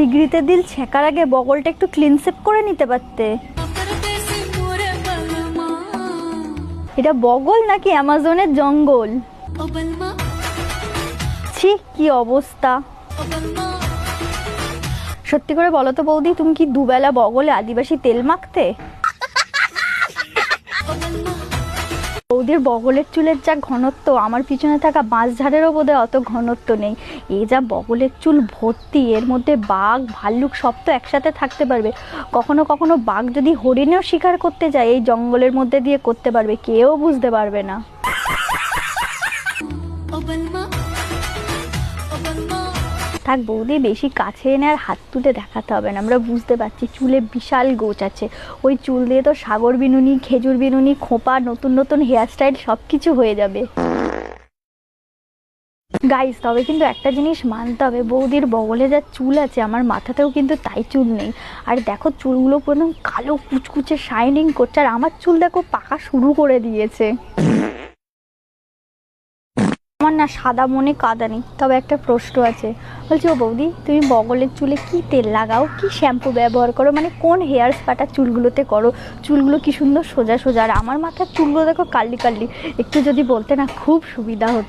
সিগড়িতে দিল ছেঁকার আগে বগলটা একটু ক্লিন শেপ করে নিতে পারতে। এটা বগল নাকি অ্যামাজনের জঙ্গল? ছি, কি অবস্থা। সত্যি করে বলো তো বৌদি, তুমি কি দুবেলা বগলে আদিবাসী তেল মাখতে? বৌদির বগলের চুলের যা ঘনত্ব, আমার পিছনে থাকা বাঁশঝাড়েরও বোধহয় অত ঘনত্ব নেই। এই যা বগলের চুল ভর্তি, এর মধ্যে বাঘ ভাল্লুক সব তো একসাথে থাকতে পারবে। কখনো কখনো বাঘ যদি হরিণেও শিকার করতে যায়, এই জঙ্গলের মধ্যে দিয়ে করতে পারবে, কেউ বুঝতে পারবে না। থাক বৌদি, বেশি কাছে এনে আর হাত তুলে দেখাতে হবে না, আমরা বুঝতে পারছি চুলে বিশাল গোছ আছে। ওই চুল দিয়ে তো সাগর বিনুনি, খেজুর বিনুনি, খোঁপা, নতুন নতুন হেয়ারস্টাইল সব কিছু হয়ে যাবে। গাইস, তবে কিন্তু একটা জিনিস মানতে হবে, বৌদির বগলে যা চুল আছে আমার মাথাতেও কিন্তু তাই চুল নেই। আর দেখো চুলগুলো পুরো কালো কুচকুচে শাইনিং করছে, আর আমার চুল দেখো পাকা শুরু করে দিয়েছে। আমার না সাদা মনে কাদা নেই, তবে একটা প্রশ্ন আছে। বলছি, ও বৌদি, তুমি বগলের চুলে কি তেল লাগাও, কি শ্যাম্পু ব্যবহার করো, মানে কোন হেয়ার স্পাটা চুলগুলোতে করো? চুলগুলো কি সুন্দর সোজা সোজা, আর আমার মাথার চুলগুলো দেখো কার্লি কার্লি। একটু যদি বলতে না খুব সুবিধা হতো।